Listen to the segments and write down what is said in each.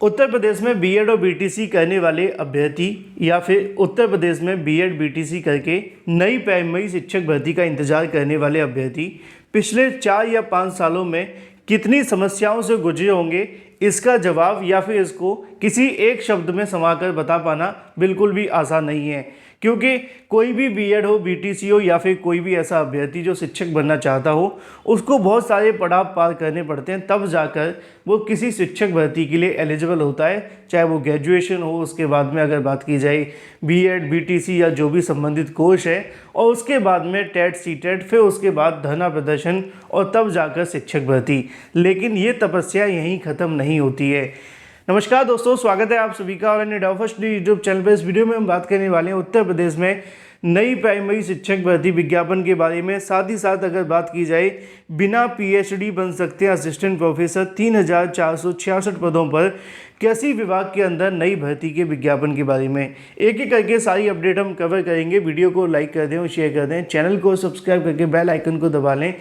उत्तर प्रदेश में बीएड और बीटीसी करने वाले अभ्यर्थी या फिर उत्तर प्रदेश में बीएड बीटीसी करके नई प्राइमरी शिक्षक भर्ती का इंतजार करने वाले अभ्यर्थी पिछले 4 या 5 सालों में कितनी समस्याओं से गुजरे होंगे, इसका जवाब या फिर इसको किसी एक शब्द में समाकर बता पाना बिल्कुल भी आसान नहीं है। क्योंकि कोई भी बीएड हो, बीटीसी हो या फिर कोई भी ऐसा अभ्यर्थी जो शिक्षक बनना चाहता हो, उसको बहुत सारे पड़ाव पार करने पड़ते हैं, तब जाकर वो किसी शिक्षक भर्ती के लिए एलिजिबल होता है। चाहे वो ग्रेजुएशन हो, उसके बाद में अगर बात की जाए बीएड बीटीसी या जो भी संबंधित कोर्स है, और उसके बाद में टेट सीटेट, फिर उसके बाद धरना प्रदर्शन और तब जाकर शिक्षक भर्ती। लेकिन ये तपस्या यहीं ख़त्म नहीं होती है। नमस्कार दोस्तों, स्वागत है आप सभी का और अन्य फर्स्ट यूट्यूब चैनल पर। इस वीडियो में हम बात करने वाले हैं उत्तर प्रदेश में नई प्राइमरी शिक्षक भर्ती विज्ञापन के बारे में। साथ ही साथ अगर बात की जाए बिना पीएचडी बन सकते हैं असिस्टेंट प्रोफेसर 3466 पदों पर कृषि विभाग के अंदर नई भर्ती के विज्ञापन के बारे में एक एक करके सारी अपडेट हम कवर करेंगे। वीडियो को लाइक कर दें और शेयर कर दें, चैनल को सब्सक्राइब करके बेल आइकन को दबा लें,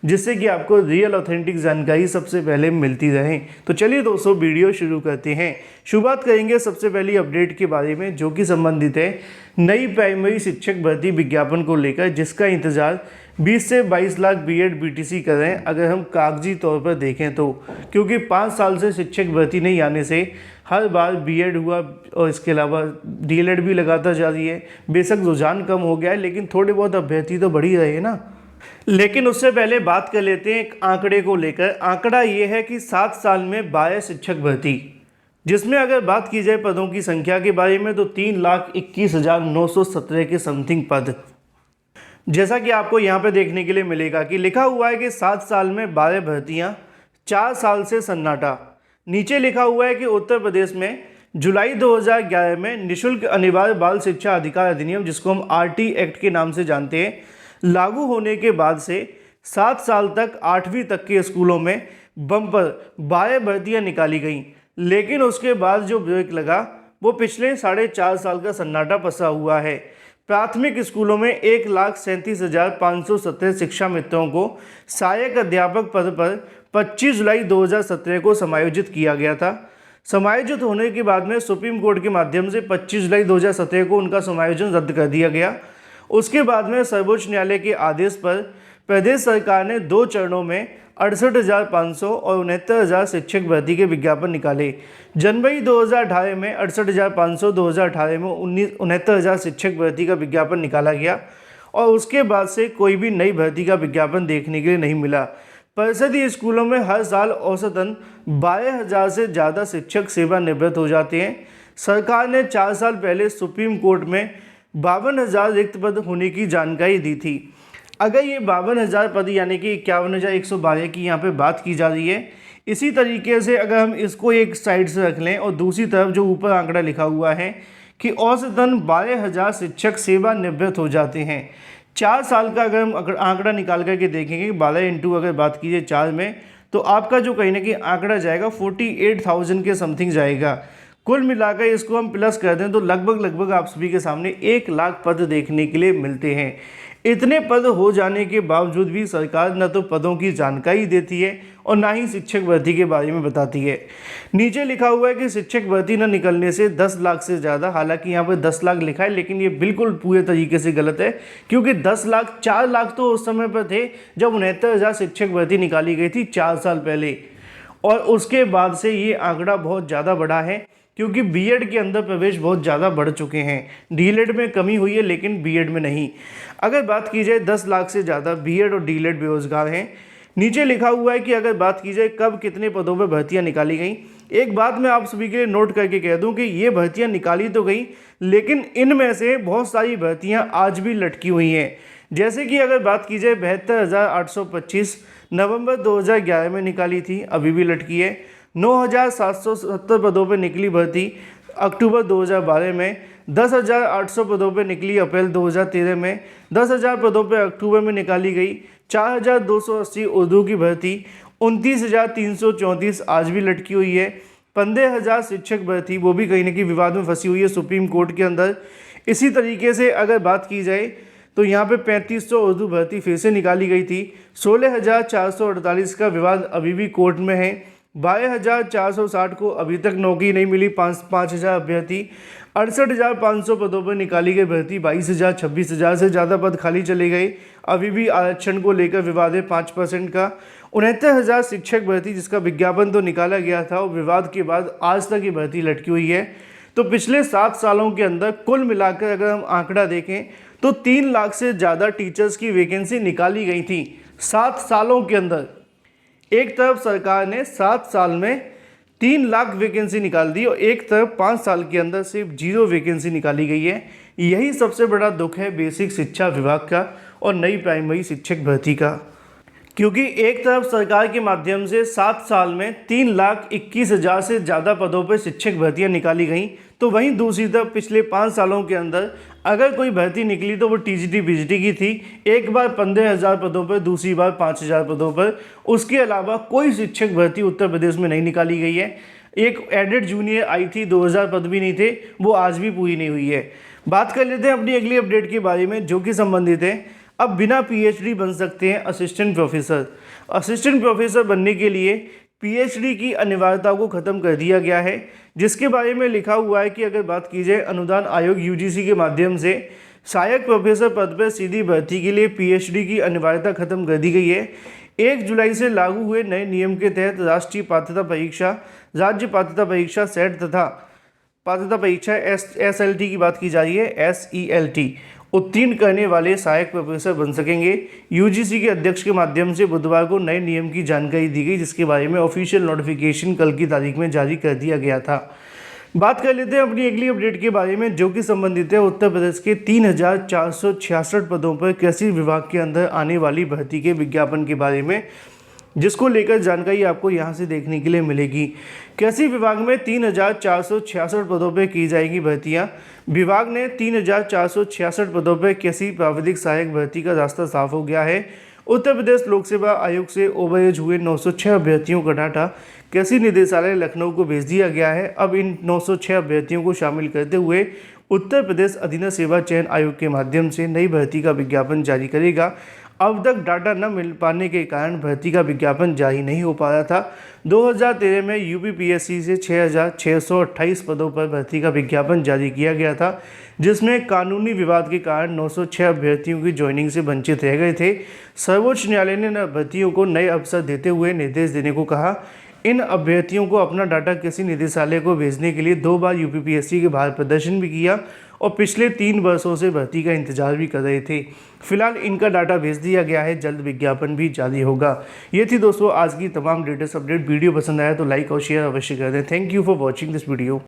जिससे कि आपको रियल ऑथेंटिक जानकारी सबसे पहले मिलती रहे। तो चलिए दोस्तों, वीडियो शुरू करते हैं। शुरुआत करेंगे सबसे पहली अपडेट के बारे में, जो कि संबंधित है नई प्राइमरी शिक्षक भर्ती विज्ञापन को लेकर, जिसका इंतजार 20 से 22 लाख बीएड बीटीसी कर रहे हैं अगर हम कागजी तौर पर देखें तो। क्योंकि 5 साल से शिक्षक भर्ती नहीं आने से हर बार बीएड हुआ और इसके अलावा डीएलएड भी लगातार जारी है। बेशक रुझान कम हो गया है, लेकिन थोड़े बहुत अभ्यर्थी तो बढ़ ही रहे हैं ना। लेकिन उससे पहले बात कर लेते हैं एक आंकड़े को लेकर। आंकड़ा ये है कि 7 साल में 12 शिक्षक भर्ती, जिसमें अगर बात की जाए पदों की संख्या के बारे में तो 3,21,917 के समथिंग पद। जैसा कि आपको यहाँ पे देखने के लिए मिलेगा कि लिखा हुआ है कि 7 साल में 12 भर्तियाँ, 4 साल से सन्नाटा। नीचे लिखा हुआ है कि उत्तर प्रदेश में जुलाई 2011 में निःशुल्क अनिवार्य बाल शिक्षा अधिकार अधिनियम, जिसको हम आरटी एक्ट के नाम से जानते हैं, लागू होने के बाद से 7 साल तक 8वीं तक के स्कूलों में बम्पर 12 भर्तियाँ निकाली गईं। लेकिन उसके बाद जो ब्रेक लगा वो पिछले 4.5 साल का सन्नाटा पसा हुआ है। प्राथमिक स्कूलों में 1,37,517 शिक्षा मित्रों को सहायक अध्यापक पद पर 25 जुलाई 2017 को समायोजित किया गया था। समायोजित होने के बाद में सुप्रीम कोर्ट के माध्यम से 25 जुलाई 2017 को उनका समायोजन रद्द कर दिया गया। उसके बाद में सर्वोच्च न्यायालय के आदेश पर प्रदेश सरकार ने 2 चरणों में 68,500 और 69,000 शिक्षक भर्ती के विज्ञापन निकाले। जनवरी 2018 में 68,500, 2018 में 69,000 शिक्षक भर्ती का विज्ञापन निकाला गया और उसके बाद से कोई भी नई भर्ती का विज्ञापन देखने के लिए नहीं मिला। परिषदीय स्कूलों में हर साल औसतन 12,000 से ज़्यादा शिक्षक सेवानिवृत्त हो जाते हैं। सरकार ने 4 साल पहले सुप्रीम कोर्ट में 52,000 रिक्त पद होने की जानकारी दी थी। अगर ये 52,000 पद यानी कि 51,112 की यहाँ पे बात की जा रही है, इसी तरीके से अगर हम इसको एक साइड से रख लें और दूसरी तरफ जो ऊपर आंकड़ा लिखा हुआ है कि औसतन 12,000 शिक्षक सेवानिवृत्त हो जाते हैं। 4 साल का अगर हम आंकड़ा निकाल करके देखेंगे, 12 इंटू अगर बात कीजिए 4 में, तो आपका जो कहीं ना कहीं आंकड़ा जाएगा 48,000 के समथिंग जाएगा। कुल मिलाकर इसको हम प्लस कर दें तो लगभग आप सभी के सामने 1 लाख पद देखने के लिए मिलते हैं। इतने पद हो जाने के बावजूद भी सरकार न तो पदों की जानकारी देती है और ना ही शिक्षक भर्ती के बारे में बताती है। नीचे लिखा हुआ है कि शिक्षक भर्ती न निकलने से 10 लाख से ज़्यादा, हालांकि यहाँ पर 10 लाख लिखा है, लेकिन ये बिल्कुल पूरे तरीके से गलत है। क्योंकि 10 लाख, 4 लाख तो उस समय पर थे जब 69,000 शिक्षक भर्ती निकाली गई थी 4 साल पहले, और उसके बाद से ये आंकड़ा बहुत ज़्यादा बढ़ा है। क्योंकि बीएड के अंदर प्रवेश बहुत ज़्यादा बढ़ चुके हैं। डीएलएड में कमी हुई है लेकिन बीएड में नहीं। अगर बात की जाए 10 लाख से ज़्यादा बीएड और डीएलएड बेरोजगार हैं। नीचे लिखा हुआ है कि अगर बात की जाए कब कितने पदों पर भर्तियां निकाली गई, एक बात मैं आप सभी के लिए नोट करके कह दूं कि ये भर्तियां निकाली तो गई, लेकिन इनमें से बहुत सारी भर्तियां आज भी लटकी हुई हैं। जैसे कि अगर बात की जाए 72,825 नवंबर 2011 में निकाली थी, अभी भी लटकी है। 9,770 पदों पर निकली भर्ती अक्टूबर 2012 में, 10,800 पदों पर निकली अप्रैल 2013 में, 10,000 पदों पर अक्टूबर में निकाली गई। 4,280 उर्दू की भर्ती, 29,334 आज भी लटकी हुई है। 15,000 शिक्षक भर्ती, वो भी कहीं ना कहीं विवाद में फंसी हुई है सुप्रीम कोर्ट के अंदर। इसी तरीके से अगर बात की जाए तो यहाँ पे 3500 उर्दू भर्ती फिर से निकाली गई थी। 16,448 का विवाद अभी भी कोर्ट में है। 22,460 को अभी तक नौकरी नहीं मिली। 5,000 अभ्यर्थी, 68,500 पदों पर निकाली गई भर्ती, 22,000 26,000 से ज़्यादा पद खाली चले गए। अभी भी आरक्षण को लेकर विवाद है 5% का। 69,000 शिक्षक भर्ती, जिसका विज्ञापन तो निकाला गया था और विवाद के बाद आज तक ये भर्ती लटकी हुई है। तो पिछले 7 सालों के अंदर कुल मिलाकर अगर हम आंकड़ा देखें तो 3 लाख से ज़्यादा टीचर्स की वैकेंसी निकाली गई थी 7 सालों के अंदर। एक तरफ सरकार ने 7 साल में 3 लाख वैकेंसी निकाल दी और एक तरफ 5 साल के अंदर सिर्फ 0 वैकेंसी निकाली गई है। यही सबसे बड़ा दुख है बेसिक शिक्षा विभाग का और नई प्राइमरी शिक्षक भर्ती का, क्योंकि एक तरफ सरकार के माध्यम से 7 साल में 3,21,000 से ज़्यादा पदों पर शिक्षक भर्तियां निकाली गईं, तो वहीं दूसरी तरफ पिछले 5 सालों के अंदर अगर कोई भर्ती निकली तो वो टीजीटी बीजीटी की थी। एक बार 15,000 पदों पर, दूसरी बार 5,000 पदों पर। उसके अलावा कोई शिक्षक भर्ती उत्तर प्रदेश में नहीं निकाली गई है। एक एडेड जूनियर आई थी, 2,000 पद भी नहीं थे, वो आज भी पूरी नहीं हुई है। बात कर लेते हैं अपनी अगली अपडेट के बारे में, जो कि संबंधित है अब बिना पीएचडी बन सकते हैं असिस्टेंट प्रोफेसर। असिस्टेंट प्रोफेसर बनने के लिए पीएचडी की अनिवार्यता को ख़त्म कर दिया गया है, जिसके बारे में लिखा हुआ है कि अगर बात की जाए अनुदान आयोग यूजीसी के माध्यम से सहायक प्रोफेसर पद पर सीधी भर्ती के लिए पीएचडी की अनिवार्यता ख़त्म कर दी गई है। 1 जुलाई से लागू हुए नए नियम के तहत राष्ट्रीय पात्रता परीक्षा, राज्य पात्रता परीक्षा सेट तथा पात्रता परीक्षा एसएलटी की बात की जा रही है, एसईएलटी उत्तीर्ण करने वाले सहायक प्रोफेसर बन सकेंगे। यूजीसी के अध्यक्ष के माध्यम से बुधवार को नए नियम की जानकारी दी गई, जिसके बारे में ऑफिशियल नोटिफिकेशन कल की तारीख में जारी कर दिया गया था। बात कर लेते हैं अपनी अगली अपडेट के बारे में, जो कि संबंधित है उत्तर प्रदेश के 3,466 पदों पर कृषि विभाग के अंदर आने वाली भर्ती के विज्ञापन के बारे में, जिसको लेकर जानकारी आपको यहां से देखने के लिए मिलेगी। कृषि विभाग में 3,466 पदों पर की जाएगी भर्तियां। विभाग ने 3,466 पदों पर कृषि प्राविधिक सहायक भर्ती का रास्ता साफ हो गया है। उत्तर प्रदेश लोक सेवा आयोग से ओवरएज हुए 906 अभ्यर्थियों का डाटा कृषि निदेशालय लखनऊ को भेज दिया गया है। अब इन 906 अभ्यर्थियों को शामिल करते हुए उत्तर प्रदेश अधीनस्थ सेवा चयन आयोग के माध्यम से नई भर्ती का विज्ञापन जारी करेगा। अब तक डाटा न मिल पाने के कारण भर्ती का विज्ञापन जारी नहीं हो पा रहा था। 2013 में यूपीपीएससी से 6,628 पदों पर भर्ती का विज्ञापन जारी किया गया था, जिसमें कानूनी विवाद के कारण 906 अभ्यर्थियों की ज्वाइनिंग से वंचित रह गए थे। सर्वोच्च न्यायालय ने अभ्यर्थियों को नए अवसर देते हुए निर्देश देने को कहा। इन अभ्यर्थियों को अपना डाटा किसी निदेशालय को भेजने के लिए 2 बार यूपीपीएससी के बाहर प्रदर्शन भी किया और पिछले 3 वर्षों से भर्ती का इंतजार भी कर रहे थे। फिलहाल इनका डाटा भेज दिया गया है, जल्द विज्ञापन भी जारी होगा। ये थी दोस्तों आज की तमाम लेटेस्ट अपडेट। वीडियो पसंद आया तो लाइक और शेयर अवश्य कर दें। Thank you for watching this video.